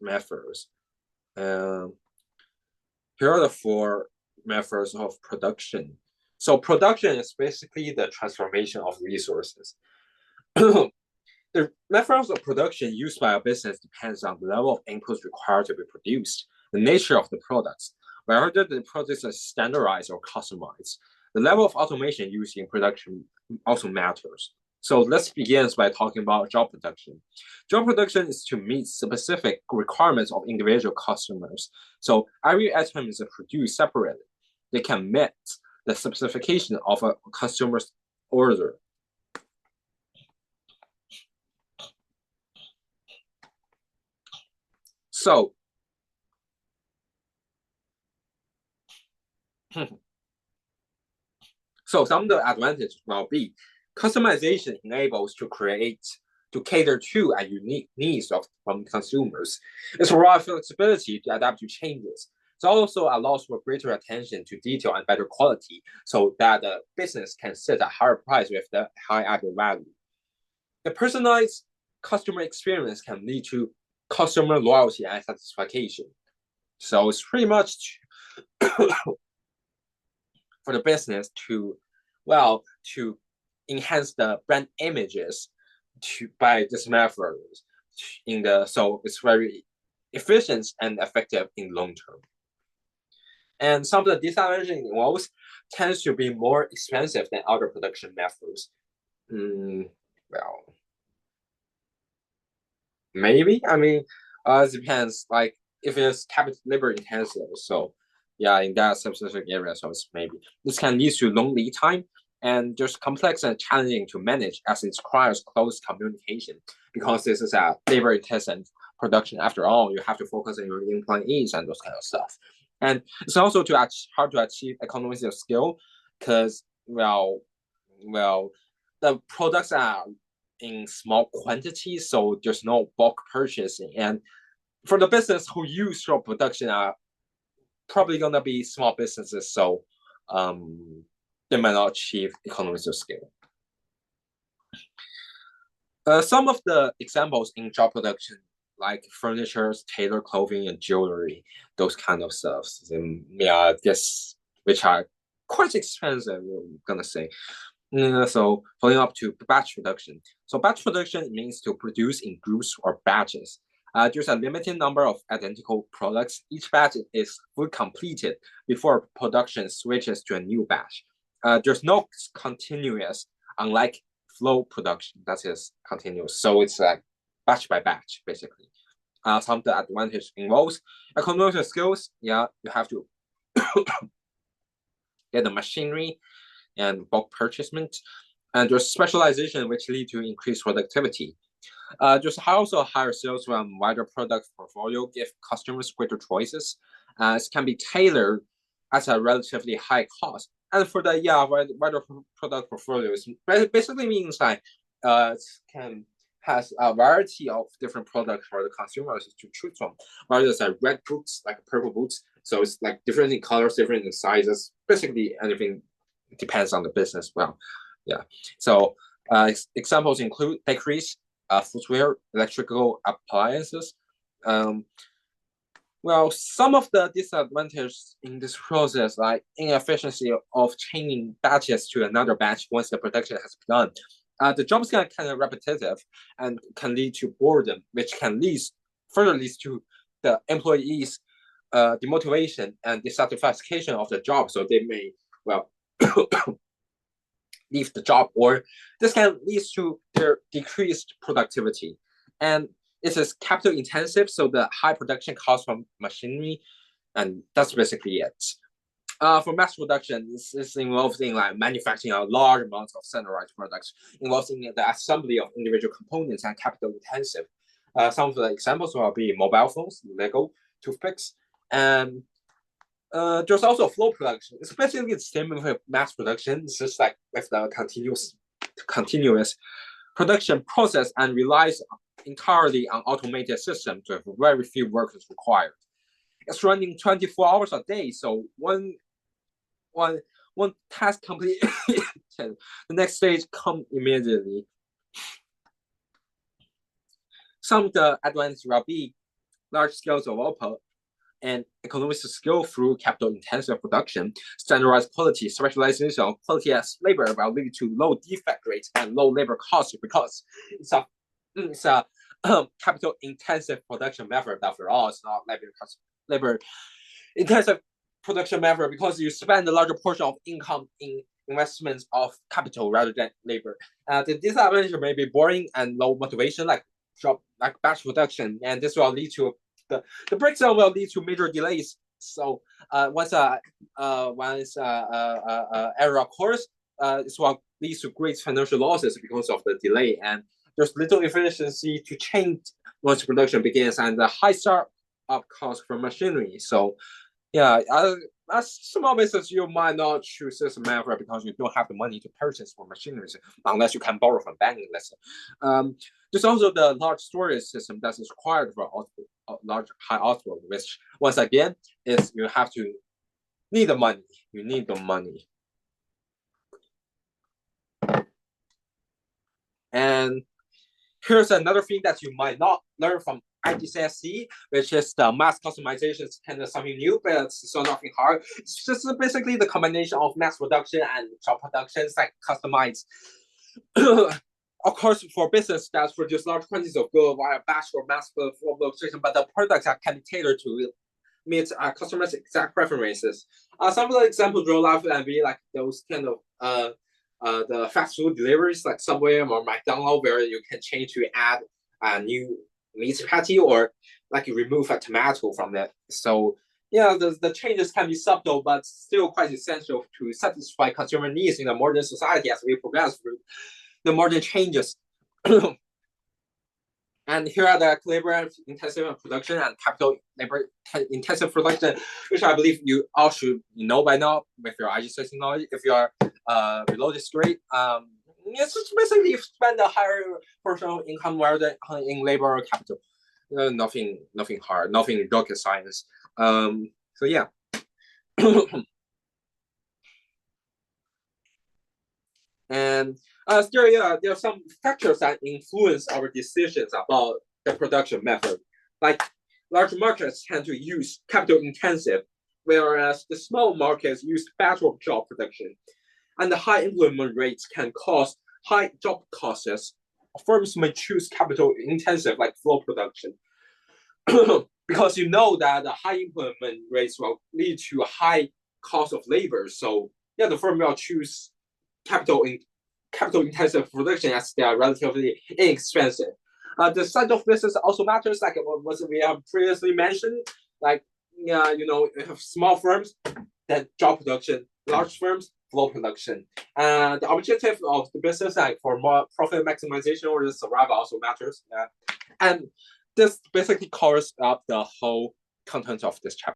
methods. Um, Here are the 4 methods of production. So production is basically the transformation of resources. The methods of production used by a business depends on the level of inputs required to be produced, the nature of the products, whether the products are standardized or customized. The level of automation used in production also matters. So let's begin by talking about job production. Job production is to meet specific requirements of individual customers. So every item is produced separately. They can meet the specification of a customer's order. So some of the advantages will be customization enables to cater to and unique needs from consumers. It's provides flexibility to adapt to changes. It also allows for greater attention to detail and better quality so that the business can set a higher price with the high added value. The personalized customer experience can lead to customer loyalty and satisfaction. So it's pretty much for the business to enhance the brand images by this method so it's very efficient and effective in long term. And some of the disadvantages involves tends to be more expensive than other production methods. Well, maybe. I mean, it depends. Like if it's capital labor intensive, so yeah, in that specific area, so it's maybe this can lead to long lead time and just complex and challenging to manage as it requires close communication because this is a labor intensive production. After all, you have to focus on your employees and those kind of stuff. And it's also hard to achieve economies of scale because the products are in small quantities, so there's no bulk purchasing. And for the business who use short production are probably gonna be small businesses, so they might not achieve economies of scale. Some of the examples in job production, like furniture, tailored clothing, and jewelry, those kind of stuff, which are quite expensive, I'm gonna say. So following up to batch production. So batch production means to produce in groups or batches. There's a limited number of identical products. Each batch is fully completed before production switches to a new batch. There's no continuous, unlike flow production that is continuous. So it's like batch by batch, basically. Some of the advantage involves economic skills. Yeah, you have to get the machinery and bulk purchasement, and there's specialization which lead to increased productivity. There's also higher sales from wider product portfolio, give customers greater choices. It can be tailored at a relatively high cost. And for the wider product portfolio, it basically means like has a variety of different products for the consumers to choose from. Whether it's like red boots, like purple boots, so it's like different in colors, different in sizes. Basically, anything depends on the business. Well, yeah. So examples include bakeries, footwear, electrical appliances. Some of the disadvantages in this process, like inefficiency of changing batches to another batch once the production has begun. The jobs can kind of repetitive and can lead to boredom, which can further leads to the employees' demotivation and dissatisfaction of the job. So they may leave the job, or this can lead to their decreased productivity. And it is capital intensive, so the high production cost from machinery, and that's basically it. For mass production, this involves in like manufacturing a large amounts of standardized products, involves in the assembly of individual components and capital intensive. Some of the examples will be mobile phones, Lego, toothpicks, and there's also flow production, especially the same with mass production. It's just like with the continuous production process and relies entirely on automated systems with very few workers required. It's running 24 hours a day, so one task complete, the next stage come immediately. Some of the advantages will be large scales of output, and economies of scale through capital-intensive production, standardized quality, specialization of quality as labor will lead to low defect rates and low labor costs because it's a capital-intensive production method. After all, it's not labor-intensive production method because you spend a larger portion of income in investments of capital rather than labor. The disadvantage may be boring and low motivation, like batch production, and this will lead to the breakdown will lead to major delays. So once error occurs, this will lead to great financial losses because of the delay, and there's little efficiency to change once production begins, and the high startup cost for machinery. So yeah, as small business, you might not choose this method because you don't have the money to purchase for machineries unless you can borrow from banking. Let's say. There's also the large storage system that is required for large high output, which once again is you have to need the money. You need the money. And here's another thing that you might not learn from IGCSE, which is the mass customization. It's kind of something new, but it's so nothing hard. It's just basically the combination of mass production and job productions, like customized. Of course, for business that produce large quantities of goods via batch or mass production, but the products can be tailored to meet customers' exact preferences. Some of the examples roll out and be like those kind of the fast food deliveries like Subway or McDonald's, where you can change to add a new meat patty or like you remove a tomato from it. So yeah, the changes can be subtle, but still quite essential to satisfy consumer needs in the modern society as we progress through the modern changes. And here are the labor-intensive production and capital labor-intensive production, which I believe you all should know by now with your IGCSE knowledge. If you are below this grade, it's just basically you spend a higher portion of income rather than in labor or capital. Nothing hard, nothing rocket science. So yeah. And there are some factors that influence our decisions about the production method. Like large markets tend to use capital intensive, whereas the small markets use batch of job production. And the high employment rates can cause high job costs. Firms may choose capital intensive like flow production because you know that the high employment rates will lead to a high cost of labor. So yeah, the firm will choose capital intensive production as they are relatively inexpensive. The size of business also matters, like what we have previously mentioned. Like you have small firms, then job production, large firms, flow production. And the objective of the business, like for more profit maximization or the survival, also matters. And this basically covers up the whole content of this chapter.